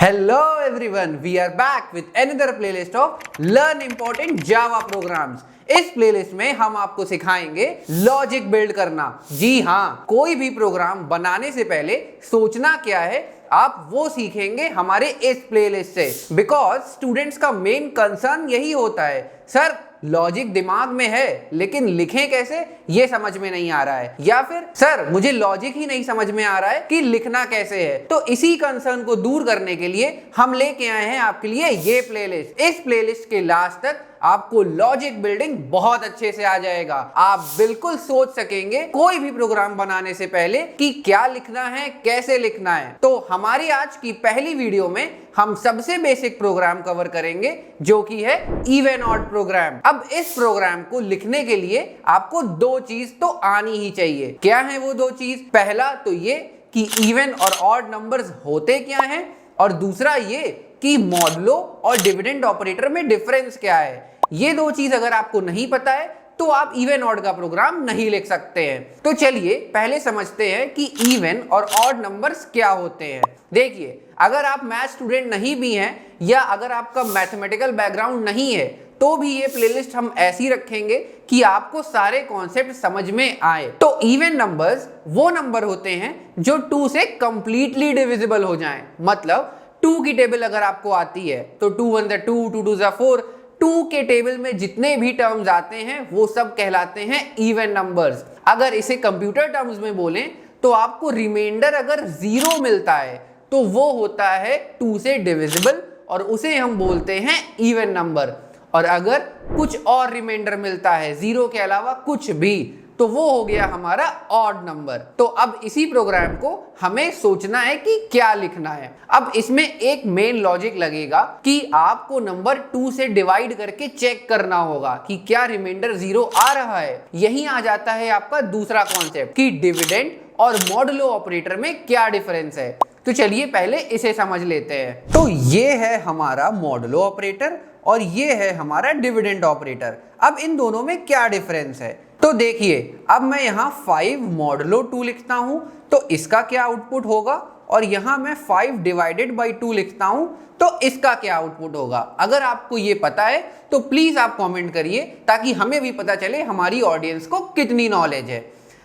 Hello everyone, we are back with another playlist of Learn Important Java Programs. इस playlist में हम आपको सिखाएंगे लॉजिक बिल्ड करना। जी हाँ, कोई भी प्रोग्राम बनाने से पहले सोचना क्या है आप वो सीखेंगे हमारे इस प्लेलिस्ट से। बिकॉज स्टूडेंट्स का मेन कंसर्न यही होता है, सर लॉजिक दिमाग में है लेकिन लिखें कैसे ये समझ में नहीं आ रहा है, या फिर सर मुझे लॉजिक ही नहीं समझ में आ रहा है कि लिखना कैसे है। तो इसी कंसर्न को दूर करने के लिए हम लेके आए हैं आपके लिए ये प्लेलिस्ट। इस प्लेलिस्ट के लास्ट तक आपको लॉजिक बिल्डिंग बहुत अच्छे से आ जाएगा। आप बिल्कुल सोच सकेंगे कोई भी प्रोग्राम बनाने से पहले कि क्या लिखना है, कैसे लिखना है। तो हमारी आज की पहली वीडियो में हम सबसे बेसिक प्रोग्राम कवर करेंगे जो कि है इवन ऑड प्रोग्राम। अब इस प्रोग्राम को लिखने के लिए आपको दो चीज तो आनी ही चाहिए। क्या है वो दो चीज? पहला तो ये कि इवन और ऑड नंबर्स होते क्या हैं, और दूसरा ये कि मॉडुलो और डिविडेंड ऑपरेटर में डिफरेंस क्या है। ये दो चीज अगर आपको नहीं पता है तो आप इवन ऑड का प्रोग्राम नहीं लिख सकते हैं। तो चलिए पहले समझते हैं कि इवन और ऑड नंबर्स क्या होते हैं। देखिए, अगर आप मैथ स्टूडेंट नहीं भी हैं या अगर आपका मैथमेटिकल बैकग्राउंड नहीं है तो भी ये प्लेलिस्ट हम ऐसी रखेंगे कि आपको सारे कॉन्सेप्ट समझ में आए। तो इवन नंबर्स वो नंबर होते हैं जो 2 से कंप्लीटली डिविजिबल हो जाएं। मतलब 2 की टेबल अगर आपको आती है तो 2 1 2 2 2 4, 2 के टेबल में जितने भी टर्म्स आते हैं वो सब कहलाते हैं इवन नंबर्स। अगर इसे कंप्यूटर टर्म्स में बोलें तो आपको रिमाइंडर अगर 0 मिलता है तो वो होता है 2 से डिविजिबल और उसे हम बोलते हैं इवन नंबर। और अगर कुछ और रिमाइंडर मिलता है 0 के अलावा कुछ भी तो वो हो गया हमारा ऑड नंबर। तो अब इसी प्रोग्राम को हमें सोचना है कि क्या लिखना है। अब इसमें एक मेन लॉजिक लगेगा कि आपको नंबर 2 से डिवाइड करके चेक करना होगा कि क्या रिमाइंडर 0 आ रहा है। यहीं आ जाता है आपका दूसरा कॉन्सेप्ट कि डिविडेंड और मॉडुलो ऑपरेटर में क्या डिफरेंस है। तो चलिए पहले इसे समझ लेते हैं। तो ये है हमारा मॉडुलो ऑपरेटर और ये है हमारा डिविडेंड ऑपरेटर। अब इन दोनों में क्या डिफरेंस है? तो देखिए, अब मैं यहाँ 5 मॉडुलो 2 लिखता हूँ तो इसका क्या आउटपुट होगा, और यहाँ मैं 5 डिवाइडेड बाई 2 लिखता हूँ तो इसका क्या आउटपुट होगा। अगर आपको ये पता है तो प्लीज आप कमेंट करिए ताकि हमें भी पता चले हमारी ऑडियंस को कितनी नॉलेज है।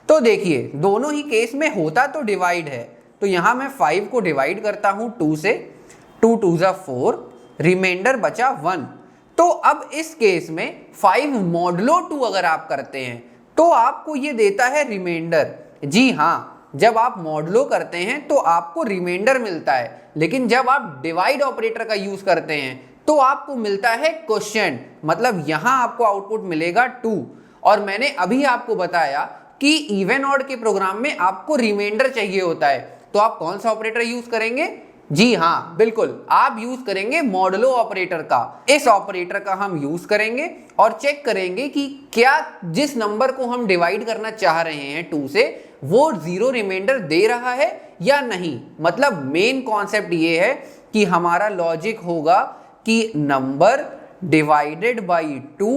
तो देखिए, दोनों ही केस में होता तो डिवाइड है। तो यहाँ मैं 5 को डिवाइड करता हूँ 2 से, 2 2 4, रिमाइंडर बचा 1। तो अब इस केस में 5 मॉडुलो 2 अगर आप करते हैं तो आपको ये देता है रिमाइंडर। जी हाँ, जब आप मॉडुलो करते हैं तो आपको रिमाइंडर मिलता है, लेकिन जब आप डिवाइड ऑपरेटर का यूज करते हैं तो आपको मिलता है क्वोशिएंट। मतलब यहाँ आपको आउटपुट मिलेगा 2। और मैंने अभी आपको बताया कि इवन ऑड के प्रोग्राम में आपको रिमाइंडर चाहिए होता है, तो आप कौन सा ऑपरेटर यूज करेंगे? जी हाँ, बिल्कुल, आप यूज करेंगे मॉडुलो ऑपरेटर का। इस ऑपरेटर का हम यूज करेंगे और चेक करेंगे कि क्या जिस नंबर को हम डिवाइड करना चाह रहे हैं 2 से वो 0 रिमाइंडर दे रहा है या नहीं। मतलब मेन कॉन्सेप्ट ये है कि हमारा लॉजिक होगा कि नंबर डिवाइडेड बाई 2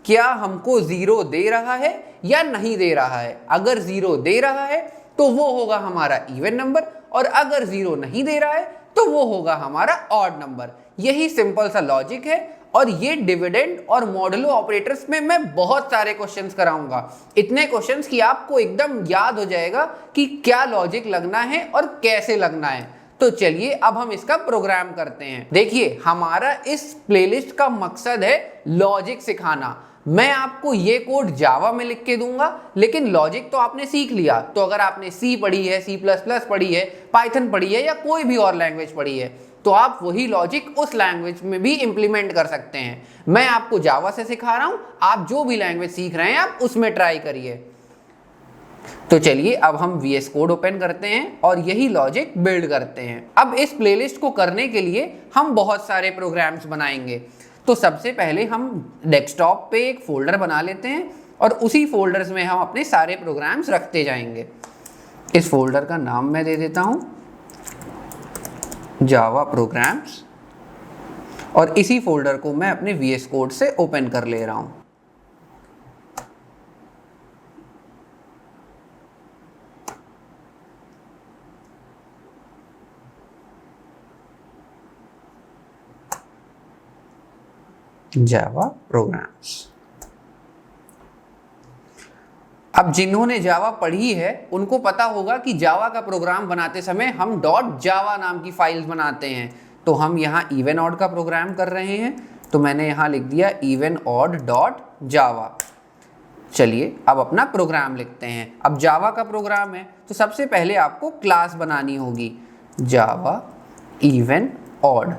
क्या हमको 0 दे रहा है या नहीं दे रहा है। अगर 0 दे रहा है तो वो होगा हमारा इवन नंबर, और अगर 0 नहीं दे रहा है तो वो होगा हमारा ऑड नंबर। यही सिंपल सा लॉजिक है। और ये डिविडेंड और मॉडुलो ऑपरेटर्स में मैं बहुत सारे क्वेश्चंस कराऊंगा, इतने क्वेश्चंस कि आपको एकदम याद हो जाएगा कि क्या लॉजिक लगना है और कैसे लगना है। तो चलिए अब हम इसका प्रोग्राम करते हैं। देखिए, हमारा इस प्लेलिस्ट का मकसद है लॉजिक सिखाना। मैं आपको ये कोड जावा में लिख के दूंगा, लेकिन लॉजिक तो आपने सीख लिया। तो अगर आपने सी पढ़ी है, C++ पढ़ी है, पाइथन पढ़ी है या कोई भी और लैंग्वेज पढ़ी है तो आप वही लॉजिक उस लैंग्वेज में भी इंप्लीमेंट कर सकते हैं। मैं आपको जावा से सिखा रहा हूं, आप जो भी लैंग्वेज सीख रहे हैं आप उसमें ट्राई करिए। तो चलिए अब हम VS कोड ओपन करते हैं और यही लॉजिक बिल्ड करते हैं। अब इस प्लेलिस्ट को करने के लिए हम बहुत सारे प्रोग्राम्स बनाएंगे। तो सबसे पहले हम डेस्कटॉप पे एक फोल्डर बना लेते हैं और उसी फोल्डर्स में हम अपने सारे प्रोग्राम्स रखते जाएंगे। इस फोल्डर का नाम मैं दे देता हूं जावा प्रोग्राम्स, और इसी फोल्डर को मैं अपने VS कोड से ओपन कर ले रहा हूं। जावा प्रोग्राम्स। अब जिन्होंने जावा पढ़ी है उनको पता होगा कि जावा का प्रोग्राम बनाते समय हम डॉट जावा नाम की फाइल्स बनाते हैं। तो हम यहाँ इवन ऑड का प्रोग्राम कर रहे हैं, तो मैंने यहाँ लिख दिया इवन ऑड डॉट जावा। चलिए अब अपना प्रोग्राम लिखते हैं। अब जावा का प्रोग्राम है तो सबसे पहले आपको क्लास बनानी होगी जावा इवन ऑड,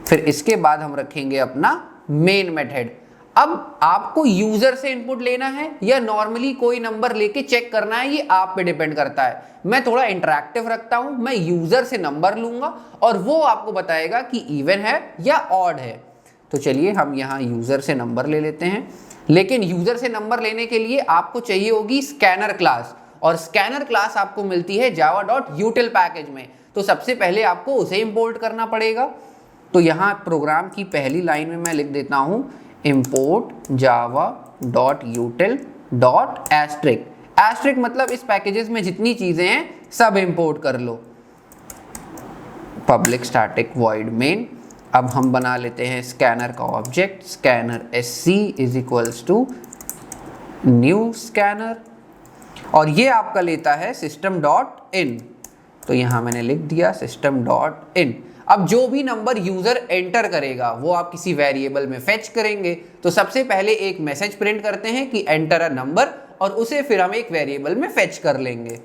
फिर इसके बाद हम रखेंगे अपना मेन मेथड। अब आपको यूजर से इनपुट लेना है या नॉर्मली कोई नंबर लेके चेक करना है, ये आप पे डिपेंड करता है। मैं थोड़ा इंटरैक्टिव रखता हूं, मैं यूजर से नंबर लूंगा और वो आपको बताएगा कि इवन है या ऑड है। तो चलिए हम यहाँ यूजर से नंबर ले लेते हैं, लेकिन यूजर से नंबर लेने के लिए आपको चाहिए होगी स्कैनर क्लास, और स्कैनर क्लास आपको मिलती है java.util पैकेज में। तो सबसे पहले आपको उसे इंपोर्ट करना पड़ेगा। तो यहाँ प्रोग्राम की पहली लाइन में मैं लिख देता हूँ import java.util.asterisk। एस्ट्रिक मतलब इस पैकेजेस में जितनी चीजें हैं सब इंपोर्ट कर लो। Public static void main. अब हम बना लेते हैं स्कैनर का object, scanner sc is equals to new scanner, और ये आपका लेता है system.in। तो यहाँ मैंने लिख दिया system.in। अब जो भी नंबर यूजर एंटर करेगा वो आप किसी वेरिएबल में फेच करेंगे। तो सबसे पहले एक मैसेज प्रिंट करते हैं कि एंटर अ नंबर, और उसे फिर हम एक वेरिएबल में फेच कर लेंगे।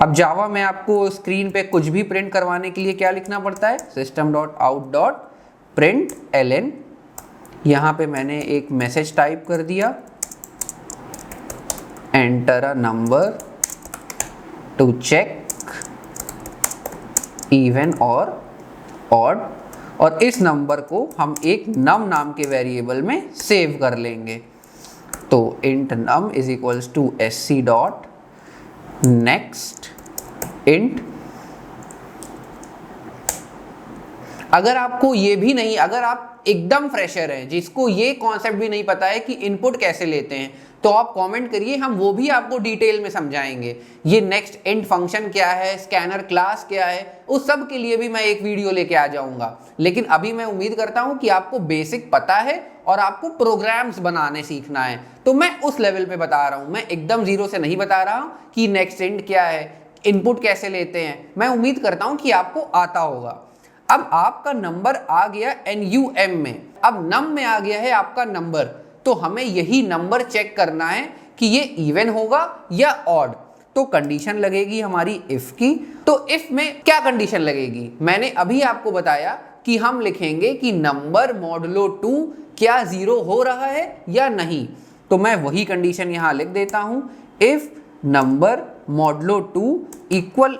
अब जावा में आपको स्क्रीन पे कुछ भी प्रिंट करवाने के लिए क्या लिखना पड़ता है, system.out.println। यहाँ पे मैंने एक मैसेज टाइप कर दिया, enter a number to check even और ऑड, और इस नंबर को हम एक num नाम के वेरिएबल में सेव कर लेंगे। तो int num is equals to sc dot next int। अगर आपको ये भी नहीं, अगर आप एकदम फ्रेशर हैं जिसको ये कॉन्सेप्ट भी नहीं पता है कि इनपुट कैसे लेते हैं, तो आप कमेंट करिए, हम वो भी आपको डिटेल में समझाएंगे। ये नेक्स्ट इंट फंक्शन क्या है, स्कैनर क्लास क्या है, उस सब के लिए भी मैं एक वीडियो लेके आ जाऊंगा। लेकिन अभी मैं उम्मीद करता हूं कि आपको बेसिक पता है और आपको प्रोग्राम्स बनाने सीखना है, तो मैं उस लेवल पे बता रहा हूं। मैं एकदम जीरो से नहीं बता रहा हूं कि नेक्स्ट इंट क्या है, इनपुट कैसे लेते हैं। मैं उम्मीद करता हूं कि आपको आता होगा। अब आपका नंबर आ गया NUM में, अब नम में आ गया है आपका नंबर, तो हमें यही नंबर चेक करना है कि ये इवन होगा या ऑड। तो कंडीशन लगेगी हमारी इफ की। तो इफ में क्या कंडीशन लगेगी, मैंने अभी आपको बताया कि हम लिखेंगे कि नंबर मॉडुलो 2 क्या 0 हो रहा है या नहीं। तो मैं वही कंडीशन यहां लिख देता हूं, इफ नंबर मॉडुलो 2 इक्वल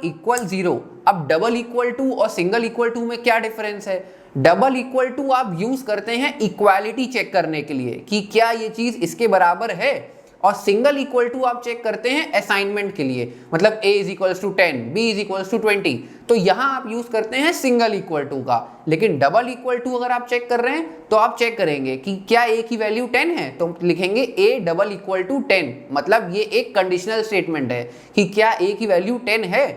0। अब डबल इक्वल टू और सिंगल इक्वल टू में क्या डिफरेंस है, डबल इक्वल टू आप यूज करते हैं इक्वालिटी चेक करने के लिए कि क्या ये चीज इसके बराबर है, और सिंगल इक्वल टू आप चेक करते हैं असाइनमेंट के लिए, मतलब a is equals to 10, b is equals to 20। तो यहां आप यूज करते हैं सिंगल इक्वल टू का। लेकिन डबल इक्वल टू अगर आप चेक कर रहे हैं तो आप चेक करेंगे कि क्या a की वैल्यू 10 है, तो लिखेंगे a डबल इक्वल टू 10, मतलब ये एक कंडीशनल स्टेटमेंट है कि क्या a की वैल्यू 10 है।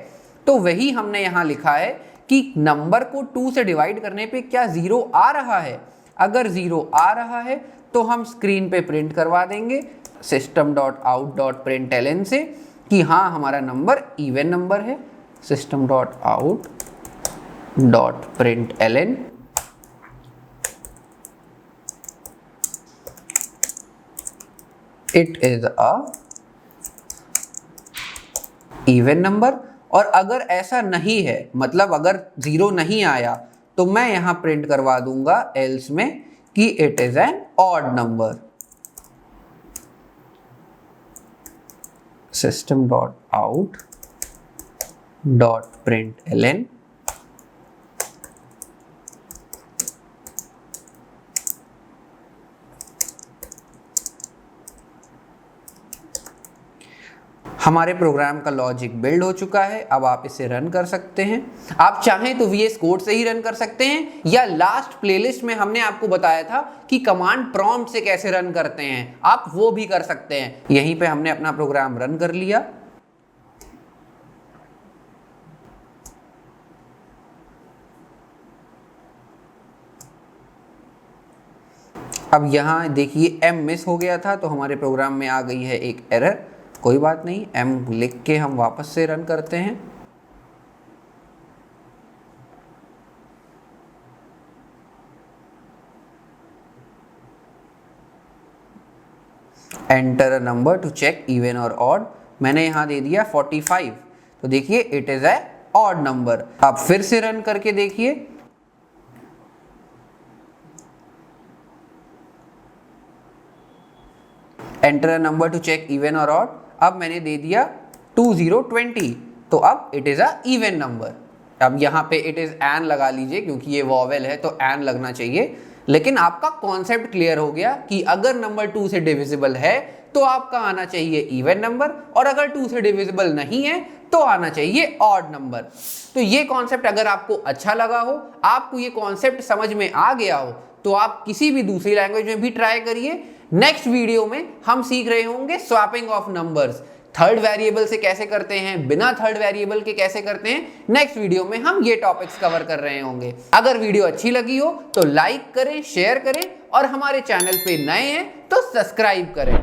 तो वही हमने यहां लिखा है कि नंबर को 2 से डिवाइड करने पे क्या 0 आ रहा है। अगर 0 आ रहा है तो हम स्क्रीन पे प्रिंट करवा देंगे system.out.println से कि हाँ हमारा नंबर इवन नंबर है। system.out.println it is a even number. और अगर ऐसा नहीं है, मतलब अगर 0 नहीं आया, तो मैं यहां प्रिंट करवा दूंगा एल्स में कि it is an odd number. system.out.println हमारे प्रोग्राम का लॉजिक बिल्ड हो चुका है। अब आप इसे रन कर सकते हैं। आप चाहें तो VS कोड से ही रन कर सकते हैं, या लास्ट प्लेलिस्ट में हमने आपको बताया था कि कमांड प्रॉम्प्ट से कैसे रन करते हैं, आप वो भी कर सकते हैं। यहीं पे हमने अपना प्रोग्राम रन कर लिया। अब यहाँ देखिए m मिस हो गया था तो हमारे प्रोग्राम में आ गई है एक एरर। कोई बात नहीं, m लिख के हम वापस से रन करते हैं। Enter a number to check even और ऑड। मैंने यहां दे दिया 45, तो देखिए it is a odd number. आप फिर से रन करके देखिए, enter a number to check even और ऑड। अब मैंने दे दिया 2020, तो अब it is a even number. अब यहाँ पे इट इज एन लगा लीजिए क्योंकि ये वॉवेल है तो एन लगना चाहिए। लेकिन आपका कॉन्सेप्ट क्लियर हो गया कि अगर नंबर 2 से डिविजिबल है तो आपका आना चाहिए इवन नंबर, और अगर 2 से डिविजिबल नहीं है तो आना चाहिए ऑड नंबर। तो ये कॉन्सेप्ट अगर आपको अच्छा लगा हो, आपको ये कॉन्सेप्ट समझ में आ गया हो, तो आप किसी भी दूसरी लैंग्वेज में भी ट्राई करिए। नेक्स्ट वीडियो में हम सीख रहे होंगे swapping of numbers. Third variable से कैसे करते हैं, बिना थर्ड वेरिएबल के कैसे करते हैं, नेक्स्ट वीडियो में हम ये टॉपिक्स कवर कर रहे होंगे। अगर वीडियो अच्छी लगी हो तो लाइक करें, शेयर करें, और हमारे चैनल पे नए हैं तो सब्सक्राइब करें।